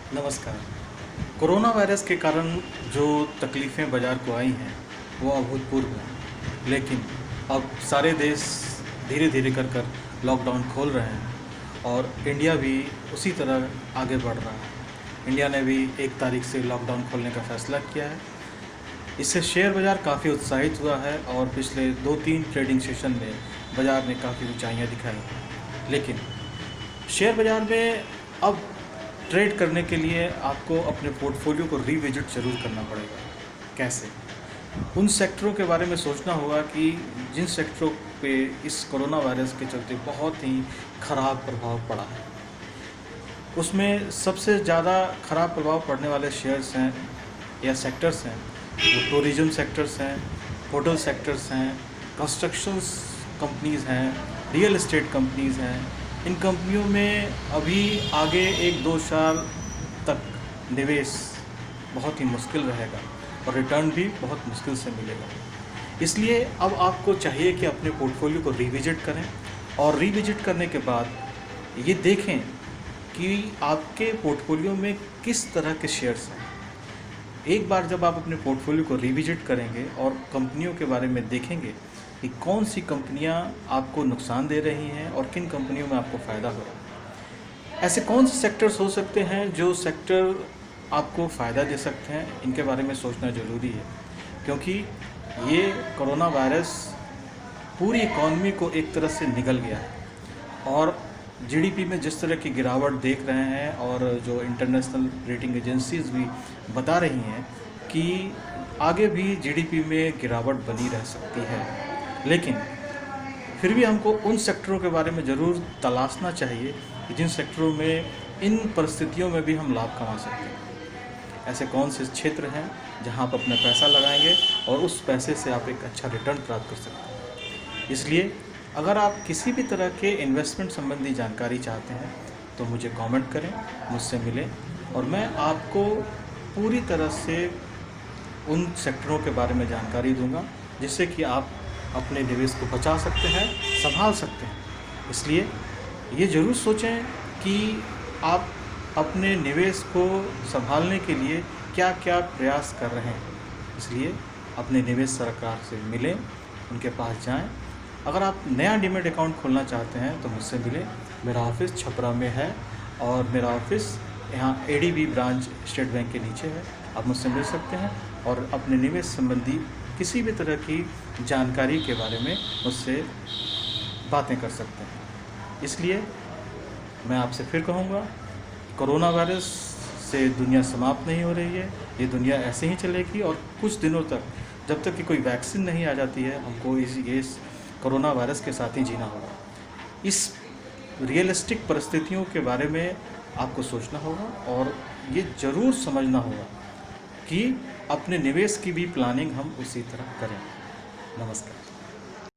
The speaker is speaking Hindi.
नमस्कार। कोरोना वायरस के कारण जो तकलीफ़ें बाज़ार को आई हैं, वो अभूतपूर्व हैं। लेकिन अब सारे देश धीरे-धीरे कर लॉकडाउन खोल रहे हैं और इंडिया भी उसी तरह आगे बढ़ रहा है। इंडिया ने भी 1 तारीख से लॉकडाउन खोलने का फ़ैसला किया है। इससे शेयर बाज़ार काफ़ी उत्साहित हुआ है और पिछले 2-3 ट्रेडिंग सेशन में बाज़ार ने काफ़ी ऊँचाइयाँ दिखाई हैं। लेकिन शेयर बाज़ार में अब ट्रेड करने के लिए आपको अपने पोर्टफोलियो को रिविजिट ज़रूर करना पड़ेगा। कैसे? उन सेक्टरों के बारे में सोचना होगा कि जिन सेक्टरों पे इस कोरोना वायरस के चलते बहुत ही ख़राब प्रभाव पड़ा है। उसमें सबसे ज़्यादा ख़राब प्रभाव पड़ने वाले शेयर्स हैं या सेक्टर्स हैं, वो टूरिज़्म सेक्टर्स हैं, होटल सेक्टर्स हैं, कंस्ट्रक्शंस कंपनीज़ हैं, रियल एस्टेट कंपनीज़ हैं। इन कंपनियों में अभी आगे 1-2 साल तक निवेश बहुत ही मुश्किल रहेगा और रिटर्न भी बहुत मुश्किल से मिलेगा। इसलिए अब आपको चाहिए कि अपने पोर्टफोलियो को रिविजिट करें और रिविजिट करने के बाद ये देखें कि आपके पोर्टफोलियो में किस तरह के शेयर्स हैं। एक बार जब आप अपने पोर्टफोलियो को रिविजिट करेंगे और कंपनियों के बारे में देखेंगे कि कौन सी कंपनियां आपको नुकसान दे रही हैं और किन कंपनियों में आपको फ़ायदा हो रहा है। ऐसे कौन से सेक्टर्स हो सकते हैं जो सेक्टर आपको फ़ायदा दे सकते हैं, इनके बारे में सोचना ज़रूरी है। क्योंकि ये कोरोना वायरस पूरी इकॉनमी को एक तरह से निगल गया है और जीडीपी में जिस तरह की गिरावट देख रहे हैं और जो इंटरनेशनल रेटिंग एजेंसीज़ भी बता रही हैं कि आगे भी जीडीपी में गिरावट बनी रह सकती है। लेकिन फिर भी हमको उन सेक्टरों के बारे में ज़रूर तलाशना चाहिए कि जिन सेक्टरों में इन परिस्थितियों में भी हम लाभ कमा सकते हैं। ऐसे कौन से क्षेत्र हैं जहां आप अपना पैसा लगाएंगे और उस पैसे से आप एक अच्छा रिटर्न प्राप्त कर सकते हैं। इसलिए अगर आप किसी भी तरह के इन्वेस्टमेंट संबंधी जानकारी चाहते हैं तो मुझे कमेंट करें, मुझसे मिलें और मैं आपको पूरी तरह से उन सेक्टरों के बारे में जानकारी दूंगा जिससे कि आप अपने निवेश को बचा सकते हैं, संभाल सकते हैं। इसलिए ये ज़रूर सोचें कि आप अपने निवेश को संभालने के लिए क्या क्या प्रयास कर रहे हैं। इसलिए अपने निवेश सलाहकार से मिलें, उनके पास जाएं। अगर आप नया डीमैट अकाउंट खोलना चाहते हैं तो मुझसे मिलें। मेरा ऑफिस छपरा में है और मेरा ऑफिस यहाँ एडीबी ब्रांच स्टेट बैंक के नीचे है। आप मुझसे मिल सकते हैं और अपने निवेश संबंधी किसी भी तरह की जानकारी के बारे में मुझसे बातें कर सकते हैं। इसलिए मैं आपसे फिर कहूँगा, कोरोना वायरस से दुनिया समाप्त नहीं हो रही है। ये दुनिया ऐसे ही चलेगी और कुछ दिनों तक, जब तक कि कोई वैक्सीन नहीं आ जाती है, हमको इस कोरोना वायरस के साथ ही जीना होगा। इस रियलिस्टिक परिस्थितियों के बारे में आपको सोचना होगा और ये ज़रूर समझना होगा कि अपने निवेश की भी प्लानिंग हम उसी तरह करें। नमस्कार।